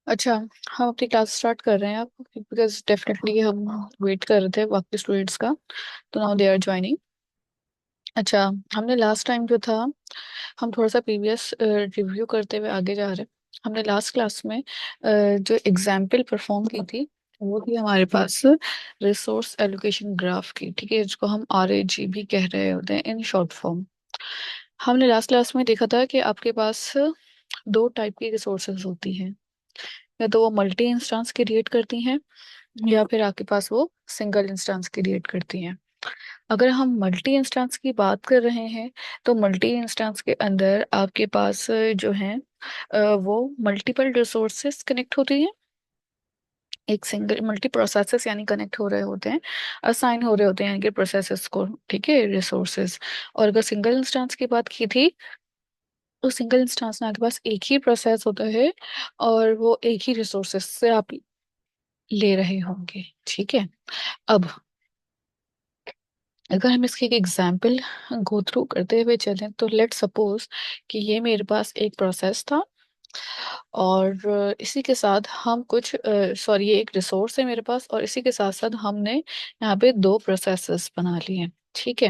अच्छा, हम अपनी क्लास स्टार्ट कर रहे हैं अब, बिकॉज डेफिनेटली हम वेट कर रहे थे बाकी स्टूडेंट्स का। तो नाउ दे आर ज्वाइनिंग। अच्छा, हमने लास्ट टाइम जो था, हम थोड़ा सा प्रीवियस रिव्यू करते हुए आगे जा रहे हैं। हमने लास्ट क्लास में जो एग्जाम्पल परफॉर्म की थी, वो थी हमारे पास रिसोर्स एलोकेशन ग्राफ की। ठीक है, जिसको हम RAG भी कह रहे होते हैं इन शॉर्ट फॉर्म। हमने लास्ट क्लास में देखा था कि आपके पास दो टाइप की रिसोर्सेज होती हैं। या तो वो मल्टी इंस्टेंस क्रिएट करती हैं, या फिर आपके पास वो सिंगल इंस्टेंस क्रिएट करती हैं। अगर हम मल्टी इंस्टेंस की बात कर रहे हैं, तो मल्टी इंस्टेंस के अंदर आपके पास जो है वो मल्टीपल रिसोर्सेस कनेक्ट होती हैं। एक सिंगल मल्टी प्रोसेसेस यानी कनेक्ट हो रहे होते हैं, असाइन हो रहे होते हैं यानी कि प्रोसेसेस को। ठीक है, रिसोर्सेस। और अगर सिंगल इंस्टेंस की बात की थी, तो सिंगल इंस्टेंस में आपके पास एक ही प्रोसेस होता है, और वो एक ही रिसोर्सेस से आप ले रहे होंगे। ठीक है। अब अगर हम इसकी एक एग्जाम्पल गो थ्रू करते हुए चलें, तो लेट सपोज कि ये मेरे पास एक प्रोसेस था, और इसी के साथ हम कुछ सॉरी, ये एक रिसोर्स है मेरे पास, और इसी के साथ साथ हमने यहाँ पे दो प्रोसेसेस बना लिए हैं। ठीक है।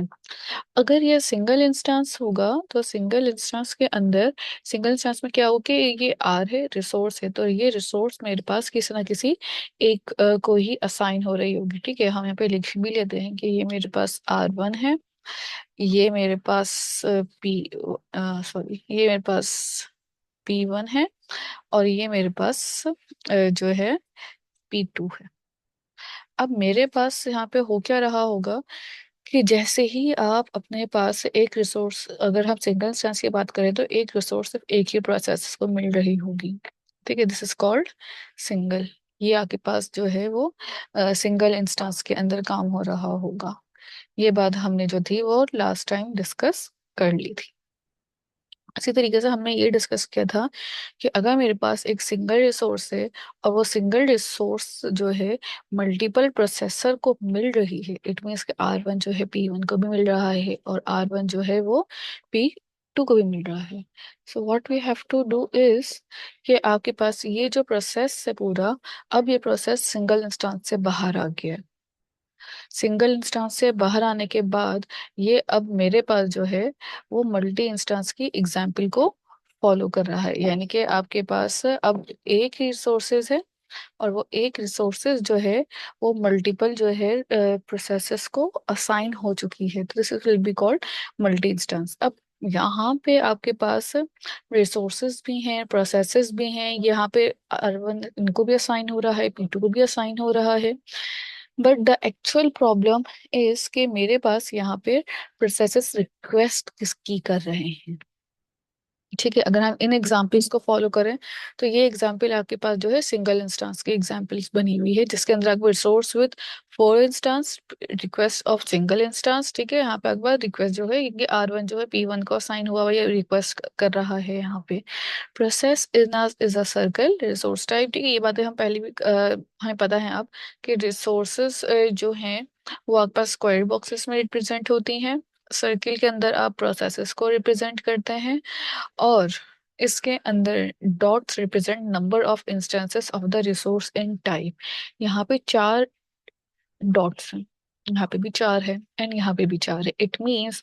अगर ये सिंगल इंस्टेंस होगा, तो सिंगल इंस्टेंस के अंदर, सिंगल इंस्टेंस में क्या हो कि ये आर है, रिसोर्स है, तो ये रिसोर्स मेरे पास किसी ना किसी एक को ही असाइन हो रही होगी। ठीक है, हम यहाँ पे लिख भी लेते हैं कि ये मेरे पास R1 है, ये मेरे पास पी सॉरी, ये मेरे पास P1 है, और ये मेरे पास जो है P2 है। अब मेरे पास यहाँ पे हो क्या रहा होगा कि जैसे ही आप अपने पास एक रिसोर्स, अगर हम सिंगल इंस्टेंस की बात करें, तो एक रिसोर्स सिर्फ एक ही प्रोसेस को मिल रही होगी। ठीक है, दिस इज कॉल्ड सिंगल। ये आपके पास जो है वो सिंगल इंस्टेंस के अंदर काम हो रहा होगा। ये बात हमने जो थी वो लास्ट टाइम डिस्कस कर ली थी। इसी तरीके से हमने ये डिस्कस किया था कि अगर मेरे पास एक सिंगल रिसोर्स है, और वो सिंगल रिसोर्स जो है मल्टीपल प्रोसेसर को मिल रही है, इट मीन्स कि R1 जो है P1 को भी मिल रहा है, और R1 जो है वो P2 को भी मिल रहा है। So what we have to do is कि आपके पास ये जो प्रोसेस है पूरा, अब ये प्रोसेस सिंगल इंस्टेंस से बाहर आ गया है। सिंगल इंस्टेंस से बाहर आने के बाद ये अब मेरे पास जो है वो मल्टी इंस्टेंस की एग्जाम्पल को फॉलो कर रहा है। यानी कि आपके पास अब एक ही रिसोर्सेज है, और वो एक रिसोर्सेज जो है वो मल्टीपल जो है प्रोसेसेस को असाइन हो चुकी है। तो this will be called multi instance. अब यहाँ पे आपके पास रिसोर्सेज भी हैं, प्रोसेसेस भी हैं। यहाँ पे R1 इनको भी असाइन हो रहा है, P2 को भी असाइन हो रहा है। But the actual problem is कि मेरे पास यहाँ पे प्रोसेसेस रिक्वेस्ट किसकी कर रहे हैं। ठीक है, अगर हम इन एग्जाम्पल्स को फॉलो करें, तो ये एग्जाम्पल आपके पास जो है सिंगल इंस्टेंस की एग्जाम्पल्स बनी हुई है, जिसके अंदर आपको resource with 4 instance, request of single instance. ठीक है, यहाँ पे आपके पास रिक्वेस्ट जो है, ये R1 जो है P1 को असाइन हुआ हुआ, ये रिक्वेस्ट कर रहा है यहाँ पे। Process is a circle resource type. ठीक है, ये बातें हम पहले भी हमें पता है अब कि रिसोर्सेस जो हैं वो आपके पास स्क्वायर बॉक्सेस में रिप्रेजेंट होती हैं। सर्किल के अंदर आप प्रोसेसेस को रिप्रेजेंट करते हैं, और इसके अंदर dots represent number of instances of the resource in type. यहाँ पे चार डॉट्स हैं, यहाँ पे भी चार है, एंड यहाँ पे भी चार है। It means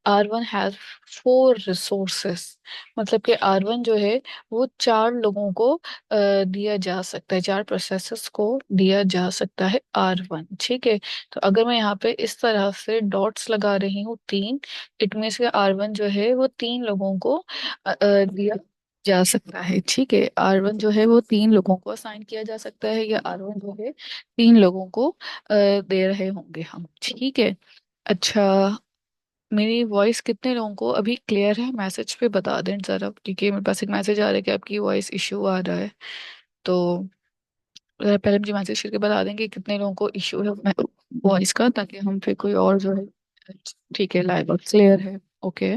R1 has 4 resources. मतलब कि R1 जो है वो चार लोगों को दिया जा सकता है, चार प्रोसेसेस को दिया जा सकता है R1। ठीक है, तो अगर मैं यहाँ पे इस तरह से डॉट्स लगा रही हूँ तीन, इट मीन्स कि R1 जो है वो तीन लोगों को दिया जा सकता है। ठीक है, R1 जो है वो तीन लोगों को असाइन किया जा सकता है, या R1 जो है तीन लोगों को दे रहे होंगे हम। ठीक है। अच्छा, मेरी वॉइस कितने लोगों को अभी क्लियर है? मैसेज पे बता दें जरा, क्योंकि मेरे पास एक मैसेज आ रहा है कि आपकी वॉइस इशू आ रहा है। तो जरा पहले मुझे मैसेज करके बता दें कि कितने लोगों को इशू है वॉइस का, ताकि हम फिर कोई और जो है। ठीक है, लाइव और क्लियर है। ओके,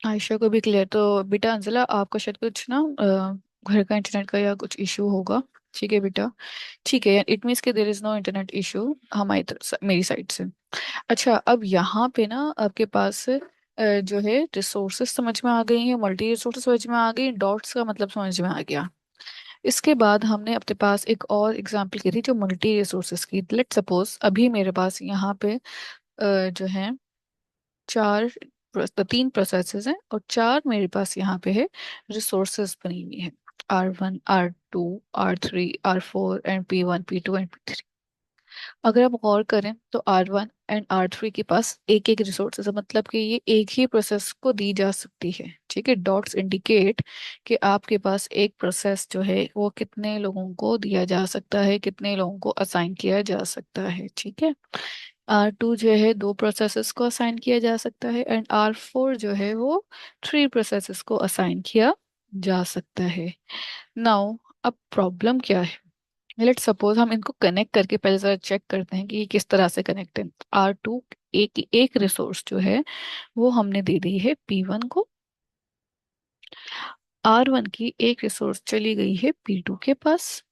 आयशा को भी क्लियर। तो बेटा अंजला, आपका शायद कुछ ना घर का इंटरनेट का या कुछ इशू होगा। ठीक है बेटा। ठीक है, इट मीन्स कि there is no internet issue हमारी तरफ से, मेरी साइड से। अच्छा, अब यहाँ पे ना आपके पास जो है रिसोर्सेज समझ में आ गई हैं, मल्टी रिसोर्सेज समझ में आ गई, डॉट्स का मतलब समझ में आ गया। इसके बाद हमने अपने पास एक और एग्जांपल की थी जो मल्टी रिसोर्सेज की। लेट सपोज अभी मेरे पास यहाँ पे जो है चार 3 प्रोसेसेस हैं और चार मेरे पास यहाँ पे है रिसोर्सेज बनी हुई है, R1 R2 R3 R4 and P1 P2 and P3। अगर आप गौर करें तो R1 एंड R3 के पास एक एक रिसोर्सेज है, मतलब कि ये एक ही प्रोसेस को दी जा सकती है। ठीक है, डॉट्स इंडिकेट कि आपके पास एक प्रोसेस जो है वो कितने लोगों को दिया जा सकता है, कितने लोगों को असाइन किया जा सकता है। ठीक है, R2 जो है 2 प्रोसेसेस को असाइन किया जा सकता है एंड R4 जो है वो 3 प्रोसेसेस को असाइन किया जा सकता है। नाउ अब प्रॉब्लम क्या है? लेट सपोज हम इनको कनेक्ट करके पहले जरा चेक करते हैं कि ये किस तरह से कनेक्ट है। R2 एक एक रिसोर्स जो है वो हमने दे दी है P1 को। R1 की एक रिसोर्स चली गई है P2 के पास।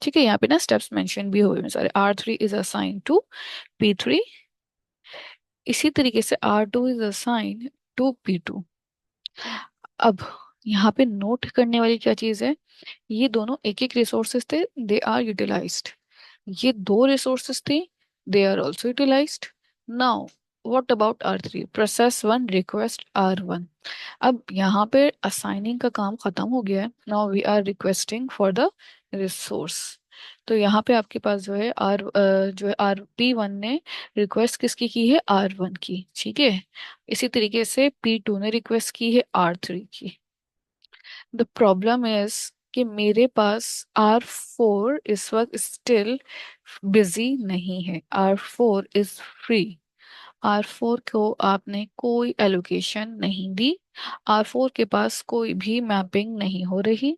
ठीक है, यहाँ पे ना स्टेप्स मेंशन भी हुए हैं सारे। R3 is assign to P3। इसी तरीके से R2 is assign to P2। अब यहाँ पे नोट करने वाली क्या चीज है, ये दोनों एक एक रिसोर्सेज थे, दे आर यूटिलाइज्ड। ये 2 रिसोर्सेज थे, they are also utilized. Now what about R3? Process 1 request R1। अब यहाँ पे असाइनिंग का काम खत्म हो गया है, now we are requesting for the resource. तो यहाँ पे आपके पास जो है जो है P1 ने रिक्वेस्ट किसकी की है? R1 की। ठीक है, इसी तरीके से P2 ने रिक्वेस्ट की है R3 की। द प्रॉब्लम इज कि मेरे पास R4 इस वक्त स्टिल बिजी नहीं है, R4 इज फ्री। R4 को आपने कोई एलोकेशन नहीं दी, R4 के पास कोई भी मैपिंग नहीं हो रही।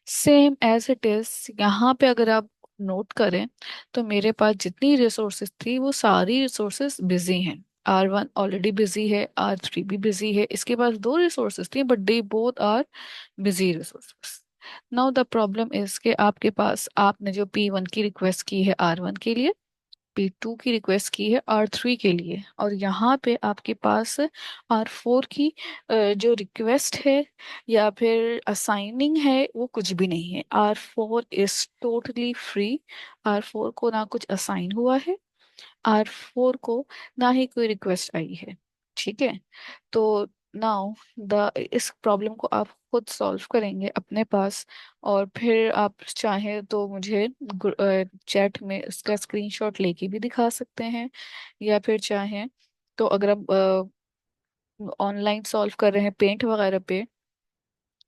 सेम एज इट इज यहाँ पे अगर आप नोट करें तो मेरे पास जितनी रिसोर्सेज थी वो सारी रिसोर्सेज बिजी हैं। R1 ऑलरेडी बिजी है, R3 भी बिजी है, इसके पास 2 रिसोर्सेज थी but they both are busy resources. Now the problem is के आपके पास आपने जो P1 की रिक्वेस्ट की है R1 के लिए, P2 की रिक्वेस्ट की है R3 के लिए, और यहाँ पे आपके पास R4 की जो रिक्वेस्ट है या फिर असाइनिंग है वो कुछ भी नहीं है। R4 is totally free. R4 को ना कुछ असाइन हुआ है, R4 को ना ही कोई रिक्वेस्ट आई है। ठीक है, तो नाउ द इस प्रॉब्लम को आप खुद सॉल्व करेंगे अपने पास, और फिर आप चाहें तो मुझे चैट में इसका स्क्रीनशॉट लेके भी दिखा सकते हैं, या फिर चाहें तो अगर आप ऑनलाइन सॉल्व कर रहे हैं पेंट वगैरह पे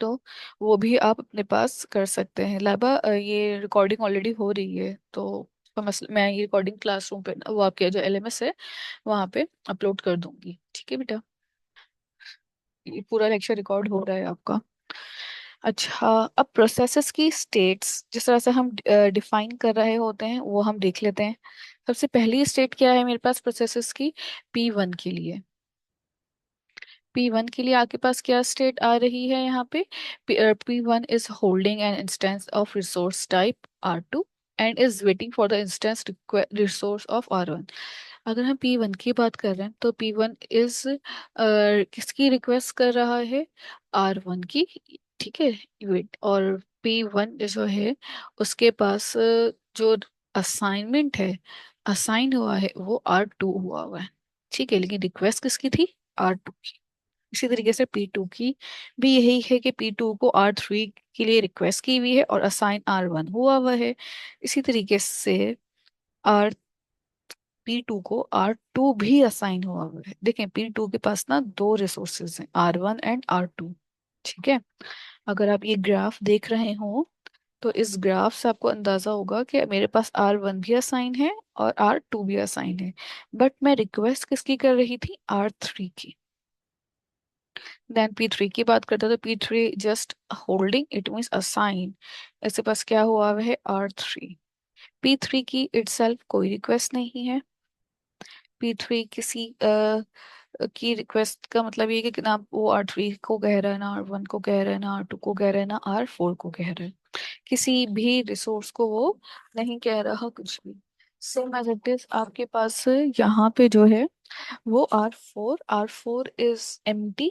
तो वो भी आप अपने पास कर सकते हैं। लाइबा ये रिकॉर्डिंग ऑलरेडी हो रही है, तो मैं ये रिकॉर्डिंग क्लासरूम पे वो आपके जो LMS है वहाँ पे अपलोड कर दूंगी। ठीक है बेटा, ये पूरा लेक्चर रिकॉर्ड हो रहा है आपका। अच्छा, अब प्रोसेसेस की स्टेट्स जिस तरह से हम डिफाइन कर रहे होते हैं वो हम देख लेते हैं। सबसे पहली स्टेट क्या है मेरे पास प्रोसेसेस की? P1 के लिए। P1 के लिए आपके पास क्या स्टेट आ रही है यहाँ पे? P1 is holding N instance of resource type R2 and is waiting for the instance resource of R1। अगर हम P1 की बात कर रहे हैं तो P1 इज किसकी रिक्वेस्ट कर रहा है? R1 की। ठीक है, वेट, और P1 जो है उसके पास जो असाइनमेंट है, असाइन हुआ है वो R2 हुआ है। ठीक है, लेकिन रिक्वेस्ट किसकी थी? R2 की। इसी तरीके से P2 की भी यही है कि P2 को R3 के लिए रिक्वेस्ट की हुई है और असाइन R1 हुआ हुआ है। इसी तरीके से आर P2 को R2 भी असाइन हुआ हुआ है। देखें, P2 के पास ना 2 रिसोर्सेज हैं, R1 एंड R2। ठीक है, अगर आप ये ग्राफ देख रहे हो तो इस ग्राफ से आपको अंदाजा होगा कि मेरे पास R1 भी असाइन है और R2 भी असाइन है, बट मैं रिक्वेस्ट किसकी कर रही थी? R3 की। देन P3 की बात करते हैं तो P3 just holding, it means assign. इसके पास क्या हुआ हुआ है? R3। P3 की इटसेल्फ कोई रिक्वेस्ट नहीं है। P3 किसी की रिक्वेस्ट का मतलब ये है कि ना वो R3 को कह रहा है, ना R1 को कह रहा है, ना R2 को कह रहा है, ना R4 को कह रहा है। किसी भी रिसोर्स को वो नहीं कह रहा कुछ भी। सेम एज इट इज आपके पास यहाँ पे जो है वो R4 इज एम्प्टी,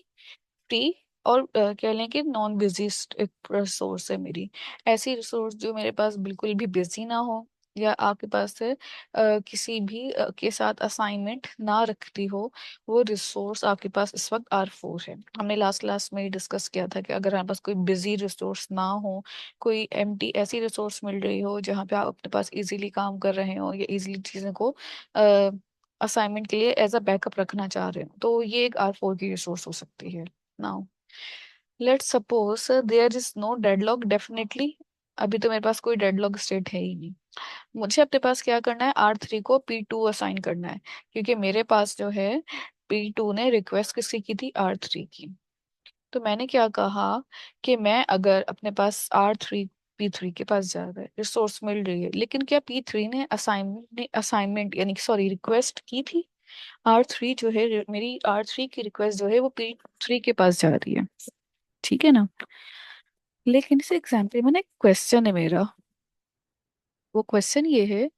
फ्री, और कह लें कि नॉन बिजी एक रिसोर्स है मेरी। ऐसी रिसोर्स जो मेरे पास बिल्कुल भी बिजी ना हो, या आपके पास से किसी भी के साथ असाइनमेंट ना रखती हो, वो रिसोर्स आपके पास इस वक्त R4 है। हमने लास्ट क्लास में डिस्कस किया था कि अगर हमारे पास कोई बिजी रिसोर्स ना हो, कोई एम्प्टी ऐसी रिसोर्स मिल रही हो जहाँ पे आप अपने पास इजीली काम कर रहे हो या इजीली चीज़ों को असाइनमेंट के लिए एज अ बैकअप रखना चाह रहे हो, तो ये एक R4 की रिसोर्स हो सकती है। Now let's suppose there is no deadlock, definitely अभी तो मेरे पास कोई डेडलॉक स्टेट है ही नहीं। मुझे अपने पास क्या करना है, R3 को P2 असाइन करना है, क्योंकि मेरे पास जो है P2 ने रिक्वेस्ट किसकी की थी, R3 की। तो मैंने क्या कहा कि मैं अगर अपने पास R3 P3 के पास जा रहा है, रिसोर्स मिल रही है, लेकिन क्या P3 ने असाइनमेंट यानी सॉरी रिक्वेस्ट की थी। R3 जो है मेरी R3 की रिक्वेस्ट जो है वो P3 के पास जा रही है, ठीक है ना। लेकिन इस एग्जाम्पल में ना एक क्वेश्चन है मेरा। वो क्वेश्चन ये है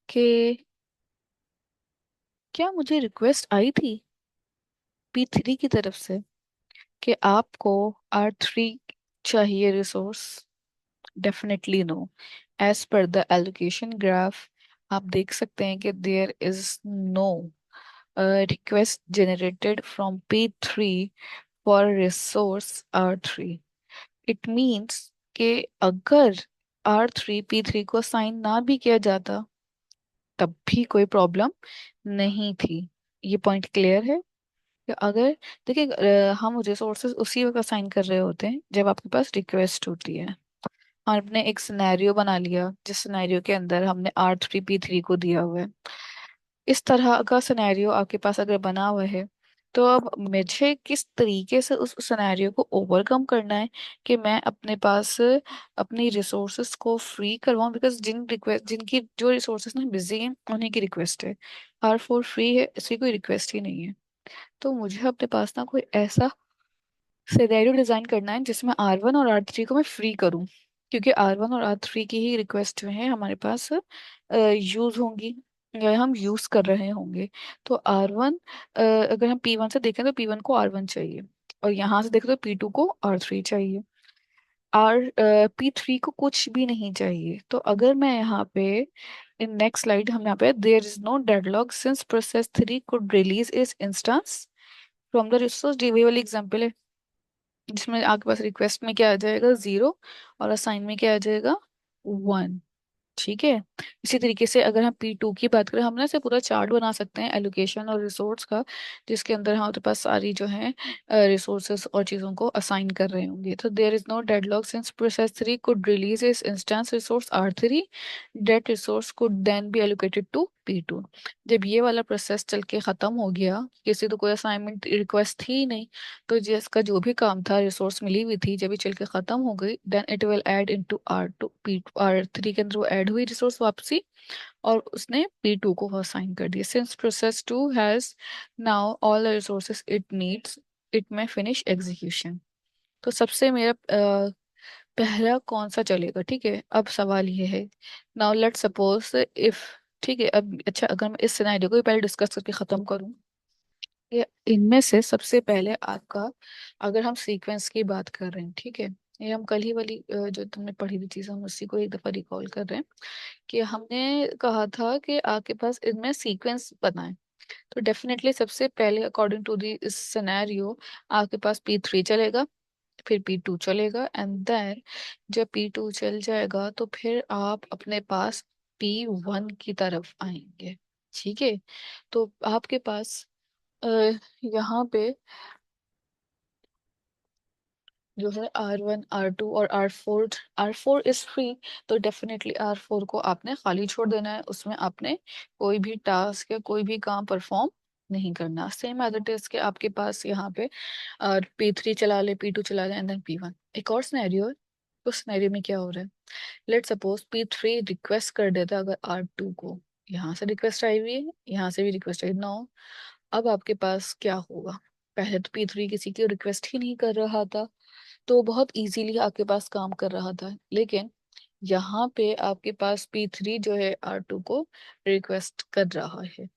कि क्या मुझे रिक्वेस्ट आई थी P3 की तरफ से कि आपको R3 चाहिए resource. Definitely no. As per the allocation graph आप देख सकते हैं कि there is no request generated from P3 for resource R3। It means कि अगर R3 P3 को असाइन ना भी किया जाता तब भी कोई प्रॉब्लम नहीं थी। ये पॉइंट क्लियर है कि अगर देखिए हम रिसोर्सेज उसी वक्त असाइन कर रहे होते हैं जब आपके पास रिक्वेस्ट होती है। हमने एक सिनेरियो बना लिया जिस सिनेरियो के अंदर हमने R3 P3 को दिया हुआ है। इस तरह का सिनेरियो आपके पास अगर बना हुआ है, तो अब मुझे किस तरीके से उस सिनेरियो को ओवरकम करना है कि मैं अपने पास अपनी रिसोर्सेज को फ्री करवाऊं, बिकॉज जिनकी जो रिसोर्सेज ना बिजी हैं उन्हीं की रिक्वेस्ट है। R4 फ्री है, इसकी कोई रिक्वेस्ट ही नहीं है। तो मुझे अपने पास ना कोई ऐसा सिनेरियो डिजाइन करना है जिसमें R1 और R3 को मैं फ्री करूं, क्योंकि R1 और R3 की ही रिक्वेस्ट जो है हमारे पास यूज होंगी या हम यूज कर रहे होंगे। तो R1, अगर हम P1 से देखें तो P1 को R1 चाहिए, और यहाँ से देखें तो P2 को R3 चाहिए। P3 को कुछ भी नहीं चाहिए। तो अगर मैं यहाँ पे इन नेक्स्ट स्लाइड हम यहाँ पे there is no deadlock since process 3 could release इस इंस्टेंस फ्रॉम द रिसोर्स। ये वाली एग्जांपल है जिसमें आपके पास रिक्वेस्ट में क्या आ जाएगा, 0, और असाइन में क्या आ जाएगा, 1। ठीक है। इसी तरीके से अगर हम P2 की बात करें, हम ना इसे पूरा चार्ट बना सकते हैं एलोकेशन और रिसोर्स का, जिसके अंदर हमारे पास सारी जो है रिसोर्सेस और चीज़ों को असाइन कर रहे होंगे। तो there is no deadlock since process 3 could release इस instance resource R3, that resource could then be allocated to P2। जब ये वाला प्रोसेस चल के ख़त्म हो गया, किसी तो कोई असाइनमेंट रिक्वेस्ट थी ही नहीं, तो जिसका जो भी काम था रिसोर्स मिली हुई थी, जब ये चल के ख़त्म हो गई, then it will add into R3 के अंदर वो ऐड हुई रिसोर्स वापसी, और उसने P2 को असाइन कर दिया। Since process 2 has now all the resources it needs, it में फिनिश एग्जीक्यूशन। तो सबसे मेरा पहला कौन सा चलेगा, ठीक है। अब सवाल ये है, नाउ लेट सपोज इफ, ठीक है। अब अच्छा, अगर मैं इस सिनेरियो को ही पहले डिस्कस करके खत्म करूं, ये इनमें से सबसे पहले आपका, अगर हम सीक्वेंस की बात कर रहे हैं, ठीक है, ये हम कल ही वाली जो तुमने पढ़ी हुई चीज हम उसी को एक दफा रिकॉल कर रहे हैं कि हमने कहा था कि आपके पास इनमें सीक्वेंस बनाए। तो डेफिनेटली सबसे पहले अकॉर्डिंग टू दी इस सिनेरियो आपके पास P3 चलेगा, फिर P2 चलेगा, एंड देन जब P2 चल जाएगा तो फिर आप अपने पास P1 की तरफ आएंगे। ठीक है। तो आपके पास अ, यहाँ पे जो है R1 R2 और R4 इज फ्री। तो डेफिनेटली R4 को आपने खाली छोड़ देना है, उसमें आपने कोई भी टास्क या कोई भी काम परफॉर्म नहीं करना। सेम एज इट इज के आपके पास यहाँ पे P3 चला ले, P2 चला ले, एंड देन P1। एक और सिनेरियो है, उस सिनेरियो में क्या हो रहा है, लेट सपोज P3 रिक्वेस्ट कर देता है अगर R2 को, यहाँ से रिक्वेस्ट आई हुई है, यहाँ से भी रिक्वेस्ट आई नो। अब आपके पास क्या होगा, पहले तो P3 किसी की रिक्वेस्ट ही नहीं कर रहा था, तो बहुत इजीली आपके पास काम कर रहा था। लेकिन यहाँ पे आपके पास P3 जो है R2 को रिक्वेस्ट कर रहा है।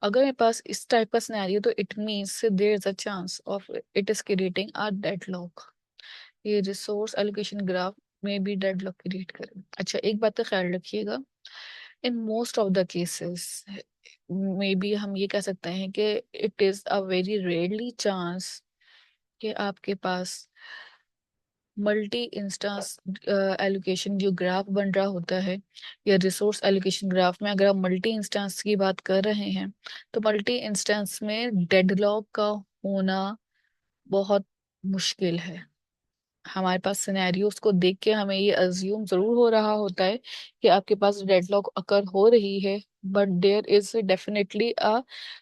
अगर मेरे पास इस टाइप का सिनेरियो, तो it means there is a chance of it is creating a deadlock. ये रिसोर्स एलोकेशन ग्राफ में भी डेडलॉक क्रिएट करे। अच्छा, एक बात तो ख्याल रखिएगा, in most of the cases may be हम ये कह सकते हैं कि it is a very rarely chance कि आपके पास मल्टी इंस्टेंस एलोकेशन जो ग्राफ बन रहा होता है, या रिसोर्स एलोकेशन ग्राफ में अगर आप मल्टी इंस्टेंस की बात कर रहे हैं, तो मल्टी इंस्टेंस में डेडलॉक का होना बहुत मुश्किल है। हमारे पास सिनेरियोस को देख के हमें ये अज्यूम जरूर हो रहा होता है कि आपके पास डेडलॉक अकर हो रही है, but there is definitely a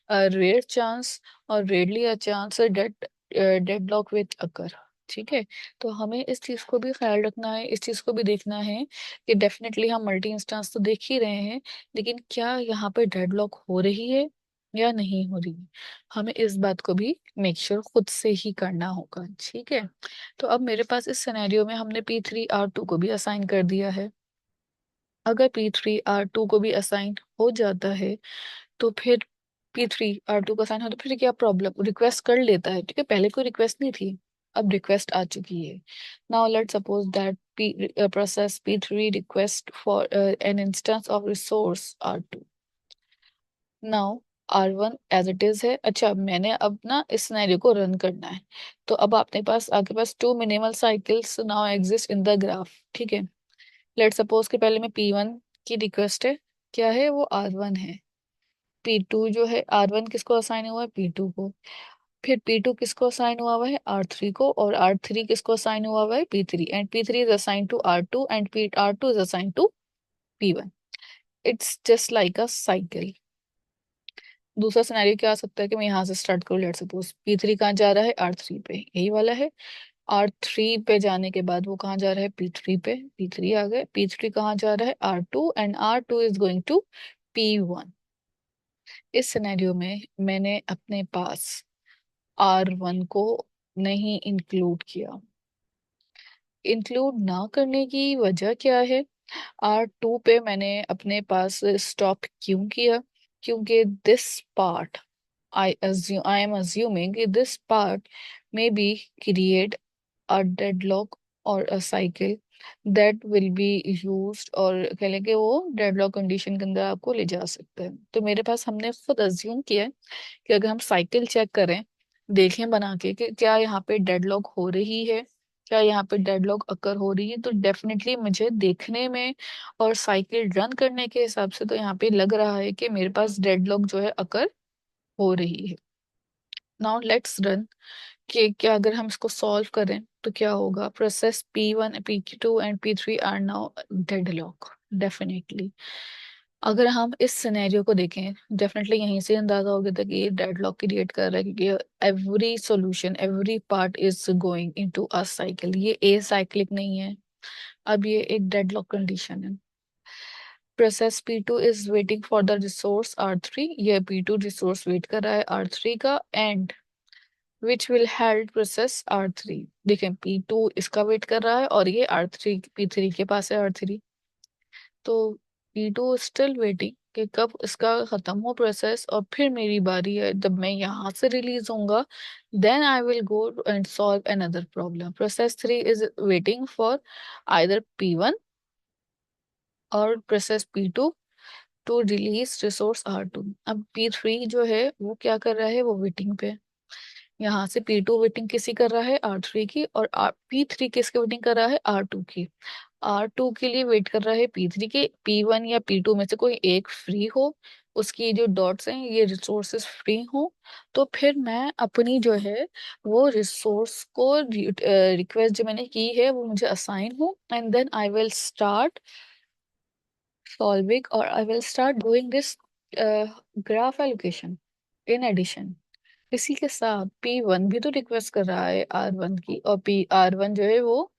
rare chance और rarely a chance that deadlock with occur. ठीक है, तो हमें इस चीज को भी ख्याल रखना है, इस चीज को भी देखना है कि डेफिनेटली हम मल्टी इंस्टेंस तो देख ही रहे हैं, लेकिन क्या यहाँ पे डेडलॉक हो रही है या नहीं हो रही है। हमें इस बात को भी मेक श्योर खुद से ही करना होगा। ठीक है, तो अब मेरे पास इस सिनेरियो में हमने P3R2 को भी असाइन कर दिया है। अगर P3R2 को भी असाइन हो जाता है, तो फिर P3R2 का असाइन हो तो फिर क्या प्रॉब्लम, रिक्वेस्ट कर लेता है। ठीक है, पहले कोई रिक्वेस्ट नहीं थी, अब रिक्वेस्ट आ चुकी है। Now let suppose that process P3 request for an instance of resource R2। Now R1 as it is है। अच्छा, मैंने अब ना इस सिनेरियो को रन करना है, तो अब आपके पास two minimal cycles now exist in the graph. ठीक है, लेट सपोज कि पहले मैं P1 की रिक्वेस्ट है, क्या है वो R1 है। P2 जो है, R1 किसको असाइन हुआ है, P2 को। फिर P2 किसको असाइन हुआ हुआ है, R3 को। और R3 किसको असाइन हुआ हुआ है, P3। And P3 is assign to R2 and R2 is assign to P1। It's just like a cycle. दूसरा सिनेरियो क्या आ सकता है कि मैं यहाँ से स्टार्ट करूँ, लेट सपोज P3 कहाँ जा रहा है, R3 पे, यही वाला है। R3 पे जाने के बाद वो कहाँ जा रहा है, P3 पे, P3 आ गए। P3 कहाँ जा रहा है, R2, and R2 is going to P1। इस सिनेरियो में मैंने अपने पास R1 को नहीं इंक्लूड किया। इंक्लूड ना करने की वजह क्या है, R2 पे मैंने अपने पास स्टॉप क्यों किया, क्योंकि this part I am assuming कि this part may be create a deadlock or a cycle that will be used, और कह लें कि वो डेडलॉक कंडीशन के अंदर आपको ले जा सकता है। तो मेरे पास हमने खुद अज्यूम किया है कि अगर हम साइकिल चेक करें, देखें बना के कि क्या यहाँ पे डेडलॉक हो रही है, क्या यहाँ पे डेडलॉक अकर हो रही है, तो डेफिनेटली मुझे देखने में और साइकिल रन करने के हिसाब से तो यहाँ पे लग रहा है कि मेरे पास डेडलॉक जो है अकर हो रही है। नाउ लेट्स रन कि क्या अगर हम इसको सॉल्व करें तो क्या होगा। Process P1 P2 and P3 are now deadlock. Definitely अगर हम इस सिनेरियो को देखें, डेफिनेटली यहीं से अंदाजा हो गया था कि ये डेडलॉक क्रिएट कर रहा है, क्योंकि every solution every part is going into a cycle, ये ए साइक्लिक नहीं है। अब ये एक डेडलॉक कंडीशन है। Process P2 is waiting for the resource R3, ये P2 रिसोर्स वेट कर रहा है R3 का, and which will help process R3। देखें, P2 इसका वेट कर रहा है और ये R3 P3 के पास है R3, तो P2 स्टिल वेटिंग कि कब इसका खत्म हो प्रोसेस और फिर मेरी बारी है, जब मैं यहाँ से रिलीज होऊंगा, then I will go and solve another problem. Process 3 is waiting for either P1 और process P2 to release resource R2। अब P3 जो है वो क्या कर रहा है, वो वेटिंग पे। यहाँ से P2 वेटिंग किसी कर रहा है, R3 की, और P3 किसकी वेटिंग कर रहा है, R2 की। R2 के लिए वेट कर रहा है P3 के, P1 या P2 में से कोई एक फ्री हो, उसकी जो डॉट्स हैं ये रिसोर्सेस फ्री हो, तो फिर मैं अपनी जो है वो रिसोर्स को रिक्वेस्ट जो मैंने की है वो मुझे असाइन हो, and then I will start solving or I will start doing this graph allocation in addition। इसी के साथ P1 भी तो रिक्वेस्ट कर रहा है R1 की, और R1 जो है वो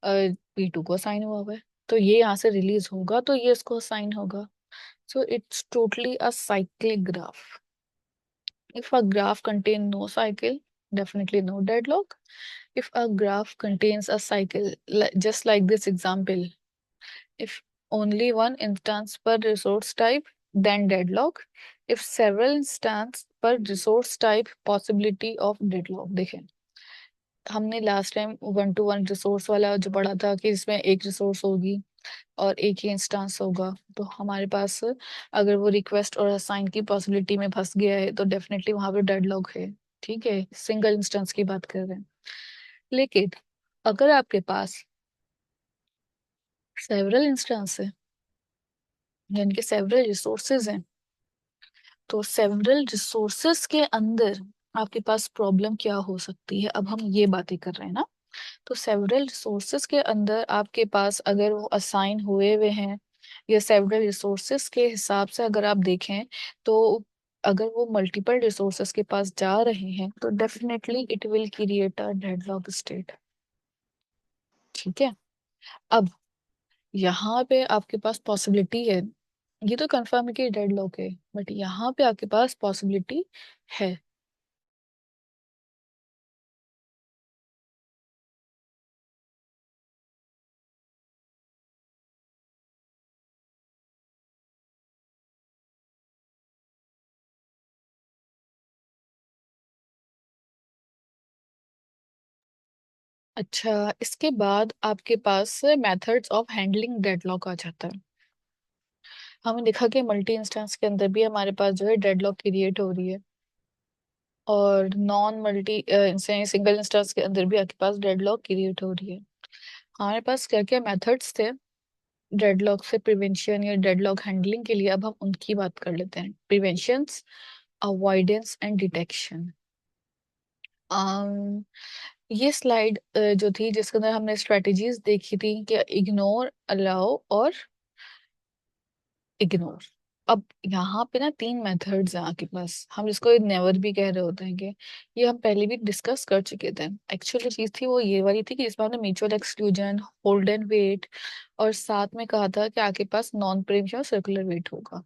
P2 को असाइन हुआ है, तो ये यहाँ से रिलीज होगा तो ये इसको असाइन होगा। So it's totally a cyclic graph. If a graph contain no cycle, definitely no deadlock. If a graph contains a cycle, just like this example, if only one instance per resource type, then deadlock. If several instance per resource type possibility of deadlock. देखें, हमने last time 1 to 1 resource वाला जो पढ़ा था कि इसमें एक resource होगी और एक ही इंस्टेंस होगा, तो हमारे पास अगर वो रिक्वेस्ट और असाइन की पॉसिबिलिटी में फंस गया है तो डेफिनेटली वहां पे डेडलॉक है। ठीक है, सिंगल इंस्टेंस की बात कर रहे हैं। लेकिन अगर आपके पास सेवरल इंस्टेंस है, यानी कि सेवरल रिसोर्सेज हैं, तो सेवरल रिसोर्सेज के अंदर आपके पास प्रॉब्लम क्या हो सकती है, अब हम ये बातें कर रहे हैं ना। तो सेवरल रिसोर्सेज के अंदर आपके पास अगर वो असाइन हुए हुए हैं, या सेवरल रिसोर्सेज के हिसाब से अगर आप देखें, तो अगर वो मल्टीपल रिसोर्सेज के पास जा रहे हैं तो definitely it will create a deadlock state. ठीक है, अब यहाँ पे आपके पास पॉसिबिलिटी है, ये तो कंफर्म है कि डेडलॉक है, बट यहाँ पे आपके पास पॉसिबिलिटी है। अच्छा, इसके बाद आपके पास मेथड्स ऑफ हैंडलिंग डेडलॉक आ जाता है। हमने देखा कि मल्टी इंस्टेंस के अंदर भी हमारे पास जो है डेडलॉक क्रिएट हो रही है, और नॉन मल्टी सिंगल इंस्टेंस के अंदर भी आपके पास डेडलॉक क्रिएट हो रही है। हमारे पास क्या क्या मेथड्स थे डेडलॉक से प्रिवेंशन या डेडलॉक हैंडलिंग के लिए, अब हम उनकी बात कर लेते हैं। Preventions, avoidance and detection. ये स्लाइड जो थी जिसके अंदर हमने स्ट्रेटजीज देखी थी कि इग्नोर, अलाउ और इग्नोर। अब यहाँ पे ना 3 मेथड्स हैं आपके पास, हम इसको नेवर भी कह रहे होते हैं, कि ये हम पहले भी डिस्कस कर चुके थे। एक्चुअली चीज थी वो ये वाली थी कि इसमें हमने mutual exclusion, hold and wait, और साथ में कहा था कि आपके पास नॉन प्रेम्पशन और सर्कुलर वेट होगा।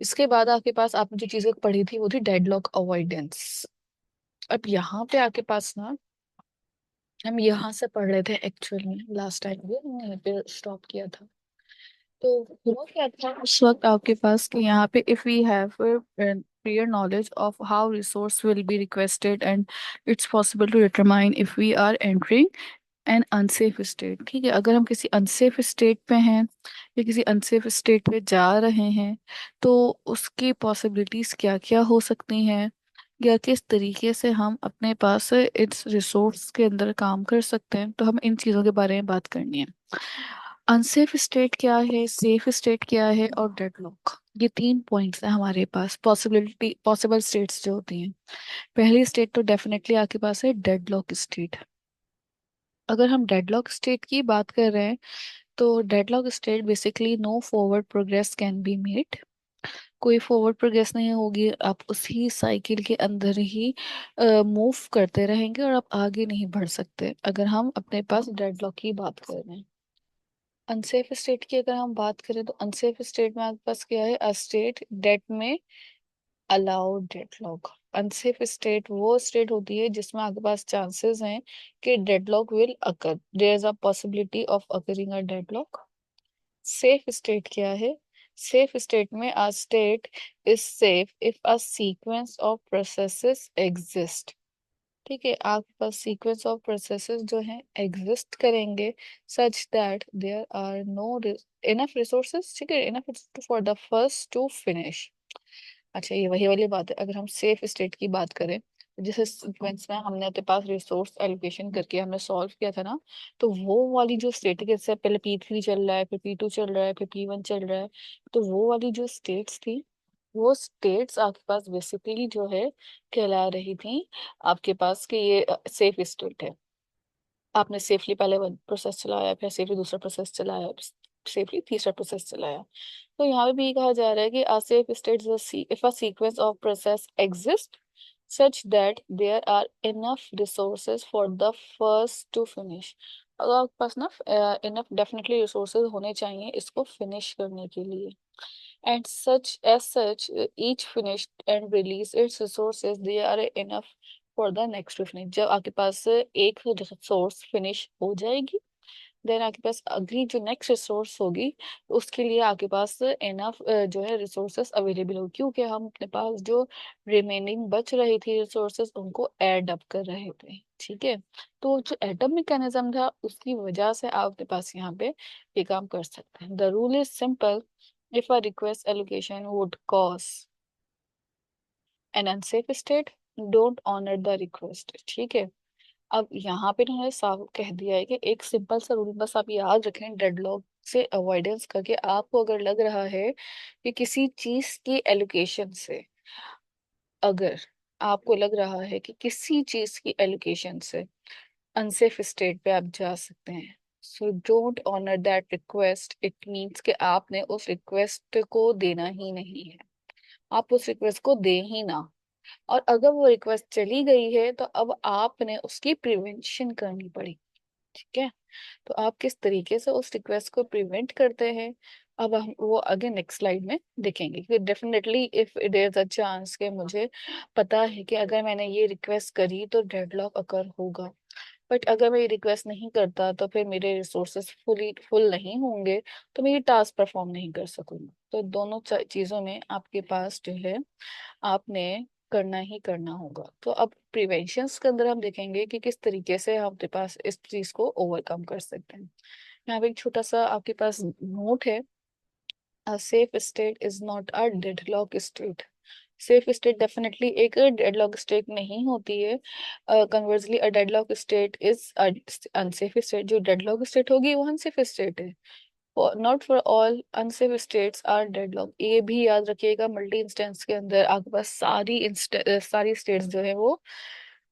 इसके बाद आपके पास आपने जो चीजें पढ़ी थी वो थी डेडलॉक अवॉइडेंस। अब यहाँ पे आपके पास ना, हम यहाँ से पढ़ रहे थे एक्चुअल में, लास्ट टाइम भी हमने यहाँ पे स्टॉप किया था। तो हुआ क्या था उस वक्त आपके पास कि यहाँ पे if we have clear knowledge of how resource will be requested and it's possible to determine if we are entering an unsafe state। ठीक है, अगर हम किसी अनसेफ स्टेट पे हैं या किसी अनसेफ स्टेट पे जा रहे हैं, तो उसकी पॉसिबिलिटीज क्या क्या हो सकती हैं, या किस तरीके से हम अपने पास इस रिसोर्स के अंदर काम कर सकते हैं, तो हम इन चीज़ों के बारे में बात करनी है। अनसेफ स्टेट क्या है, सेफ स्टेट क्या है, और डेडलॉक, ये 3 पॉइंट्स हैं हमारे पास, पॉसिबिलिटी पॉसिबल स्टेट्स जो होती हैं। पहली स्टेट तो डेफिनेटली आपके पास है डेडलॉक स्टेट। अगर हम डेडलॉक स्टेट की बात कर रहे हैं, तो deadlock state basically no forward progress can be made. कोई फॉरवर्ड प्रोग्रेस नहीं होगी, आप उसी साइकिल के अंदर ही मूव करते रहेंगे और आप आगे नहीं बढ़ सकते, अगर हम अपने पास डेडलॉक की बात कर रहे हैं। अनसेफ स्टेट की अगर हम बात करें, तो अनसेफ स्टेट में आपके पास क्या है, अ स्टेट डेट में अलाउ डेडलॉक। अनसेफ स्टेट वो स्टेट होती है जिसमें आपके पास चांसेस हैं कि deadlock will occur, there is a possibility of occurring a deadlock. Safe state क्या है, सेफ स्टेट में a state is safe if a sequence of processes exist. ठीक है, आपके पास सीक्वेंस ऑफ प्रोसेसेस जो हैं एग्जिस्ट करेंगे, such that there are no enough resources, ठीक है, enough for the first to finish. अच्छा, ये वही वाली बात है, अगर हम सेफ स्टेट की बात करें, जिस सीक्वेंस में हमने अपने पास रिसोर्स एलोकेशन करके हमने सॉल्व किया था ना, तो वो वाली जो स्टेट है, जैसे पहले P3 चल रहा है, फिर P2 चल रहा है, फिर P1 चल रहा है, तो वो वाली जो स्टेट्स थी, वो स्टेट्स आपके पास बेसिकली जो है कहला रही थी आपके पास कि ये सेफ स्टेट है। आपने सेफली पहले वन प्रोसेस चलाया, फिर सेफली दूसरा प्रोसेस चलाया, सेफली तीसरा प्रोसेस चलाया। तो यहाँ पे भी कहा जा रहा है कि a safe state is if a sequence of process exists such that there are enough resources for the first to finish। अगर आपके पास ना इनफ डेफिनेटली रिसोर्सेज होने चाहिए इसको फिनिश करने के लिए, and such each finished and release its resources they are enough for the next to finish। जब आपके पास एक रिसोर्स फिनिश हो जाएगी, देन आपके पास अगली जो नेक्स्ट रिसोर्स होगी उसके लिए आपके पास इनफ जो है रिसोर्सेस अवेलेबल हो, क्योंकि हम अपने पास जो रिमेनिंग बच रही थी रिसोर्सेस उनको एड अप कर रहे थे। ठीक है, तो जो एडअप मैकेनिज्म था उसकी वजह से आप अपने पास यहाँ पे ये काम कर सकते हैं। The rule is simple, if a request allocation would cause an unsafe state, don't honour the request. ठीक है, अब यहाँ पे ना साफ कह दिया है कि एक सिंपल सा रूल बस आप याद रखें डेडलॉक से अवॉइडेंस करके, आपको अगर लग रहा है कि किसी चीज की एलोकेशन से, अगर आपको लग रहा है कि किसी चीज की एलोकेशन से अनसेफ स्टेट पे आप जा सकते हैं, so don't honour that request. It means कि आपने उस रिक्वेस्ट को देना ही नहीं है, आप उस रिक्वेस्ट को दे ही ना। और अगर वो रिक्वेस्ट चली गई है तो अब आपने उसकी प्रिवेंशन करनी पड़ी। ठीक है, तो आप किस तरीके से उस रिक्वेस्ट को प्रिवेंट करते हैं, अब हम वो आगे नेक्स्ट स्लाइड में देखेंगे कि definitely if it is a chance कि मुझे पता है कि अगर मैंने ये रिक्वेस्ट करी तो डेडलॉक अकर होगा, बट अगर मैं ये रिक्वेस्ट नहीं करता तो फिर मेरे रिसोर्सेस फुल नहीं होंगे, तो मैं ये टास्क परफॉर्म नहीं कर सकूंगा। तो दोनों चीजों में आपके पास जो है आपने करना ही करना होगा। तो अब प्रिवेंशंस के अंदर हम देखेंगे कि किस तरीके से हम अपने पास इस चीज को ओवरकम कर सकते हैं। यहाँ पे एक छोटा सा आपके पास नोट है, a safe state is not a deadlock state. Safe state definitely एक डेडलॉक स्टेट नहीं होती है। Conversely a deadlock state is unsafe state. जो डेडलॉक स्टेट होगी वो अनसेफ स्टेट है। Not for all unsafe states are deadlock, ये भी याद रखिएगा। मल्टी इंस्टेंस के अंदर आपके पास सारी स्टेट्स जो है वो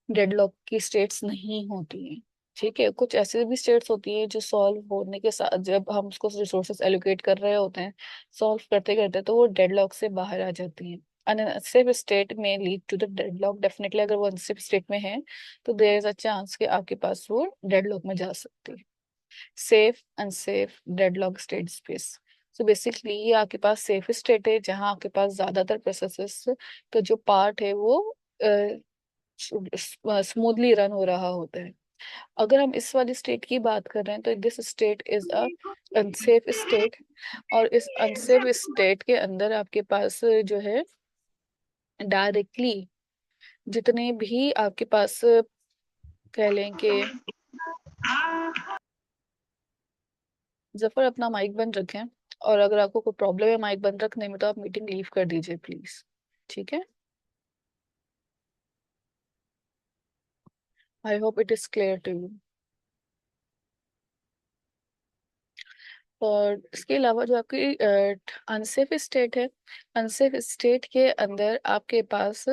डेडलॉक की स्टेट्स नहीं होती हैं। ठीक है, कुछ ऐसे भी स्टेट्स होती हैं जो सॉल्व होने के साथ जब हम उसको रिसोर्सेस एलोकेट कर रहे होते हैं, सॉल्व करते करते, तो वो डेडलॉक से बाहर आ जाती हैं। अनसेफ स्टेट में lead to the deadlock. Definitely अगर वो अनसेफ स्टेट में है तो देयर इज अ चांस कि आपके पास वो डेडलॉक में जा सकती है। Safe unsafe deadlock state space. So basically ये आपके पास सेफ स्टेट है जहां आपके पास ज्यादातर प्रोसेसेस का जो पार्ट है वो स्मूथली रन हो रहा होता है। अगर हम इस वाली स्टेट की बात कर रहे हैं तो this state is a unsafe state, और इस अनसेफ स्टेट के अंदर आपके पास जो है डायरेक्टली जितने भी आपके पास कह लें कि, जफर अपना माइक बंद रखें, और अगर आपको कोई प्रॉब्लम है माइक बंद रखने में तो आप मीटिंग लीव कर दीजिए प्लीज। ठीक है, I hope it is clear to you. और इसके अलावा जो आपकी अनसेफ स्टेट है, अनसेफ स्टेट के अंदर आपके पास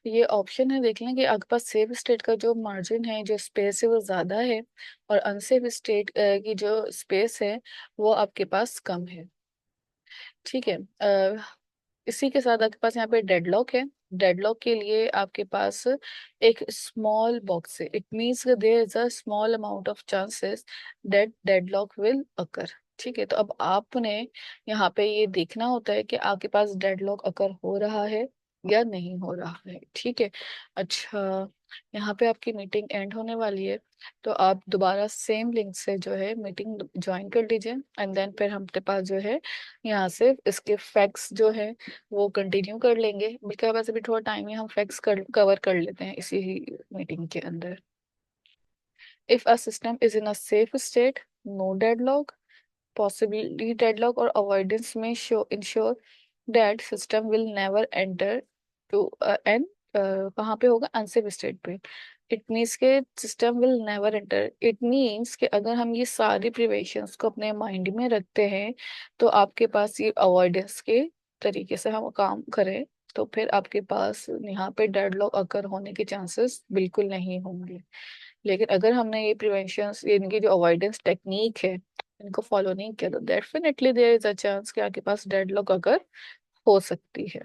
ये ऑप्शन है, देख लें कि आपके पास सेफ स्टेट का जो मार्जिन है, जो स्पेस है वो ज़्यादा है, और अनसेफ स्टेट की जो स्पेस है वो आपके पास कम है। ठीक है, इसी के साथ आपके पास यहाँ पे डेडलॉक है। डेडलॉक के लिए आपके पास एक स्मॉल बॉक्स है, it means there is a small amount of chances that deadlock will occur. ठीक है, तो अब आपने यहाँ पे ये देखना होता है कि आपके पास डेडलॉक अकर हो रहा है या नहीं हो रहा है। ठीक है, अच्छा, यहाँ पे आपकी मीटिंग एंड होने वाली है, तो आप दोबारा सेम लिंक से जो है मीटिंग ज्वाइन कर लीजिए, एंड देन फिर हमारे पास जो है यहाँ से इसके फैक्ट्स जो है वो कंटिन्यू कर लेंगे। बिल्कुल, बस अभी थोड़ा टाइम है, हम फैक्ट्स कवर कर लेते हैं इसी मीटिंग के अंदर। If a system is in a safe state, no deadlock, possibility deadlock or avoidance may show ensure that system will never enter to an कहाँ पे होगा अनसेफ स्टेट पे। इट मीन्स के system will never enter, it means कि अगर हम ये सारी प्रिवेशंस को अपने माइंड में रखते हैं तो आपके पास ये अवॉइडेंस के तरीके से हम काम करें तो फिर आपके पास यहाँ पे डेडलॉक अकर होने के चांसेस बिल्कुल नहीं होंगे। लेकिन अगर हमने ये प्रिवेंशन, इनकी जो अवॉइडेंस टेक्निक है, इनको फॉलो नहीं किया तो definitely there is a chance कि आपके पास डेडलॉक अगर हो सकती है।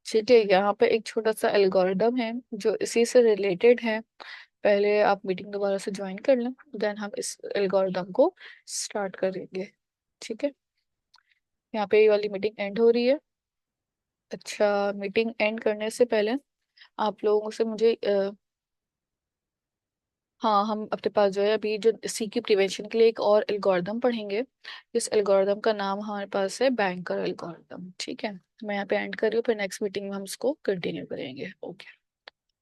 ठीक है, यहाँ पे एक छोटा सा एल्गोरिदम है जो इसी से रिलेटेड है। पहले आप मीटिंग दोबारा से ज्वाइन कर लें, देन हम इस एल्गोरिदम को स्टार्ट करेंगे। ठीक है, यहाँ पे ये वाली मीटिंग एंड हो रही है। अच्छा, मीटिंग एंड करने से पहले आप लोगों से मुझे हाँ, हम अपने पास जो है अभी जो सी की प्रिवेंशन के लिए एक और एल्गोरिदम पढ़ेंगे। इस एल्गोरिदम का नाम हमारे पास है बैंकर एल्गोरिदम। ठीक है, मैं यहाँ पे एंड कर रही हूँ, फिर नेक्स्ट मीटिंग में हम इसको कंटिन्यू करेंगे। ओके।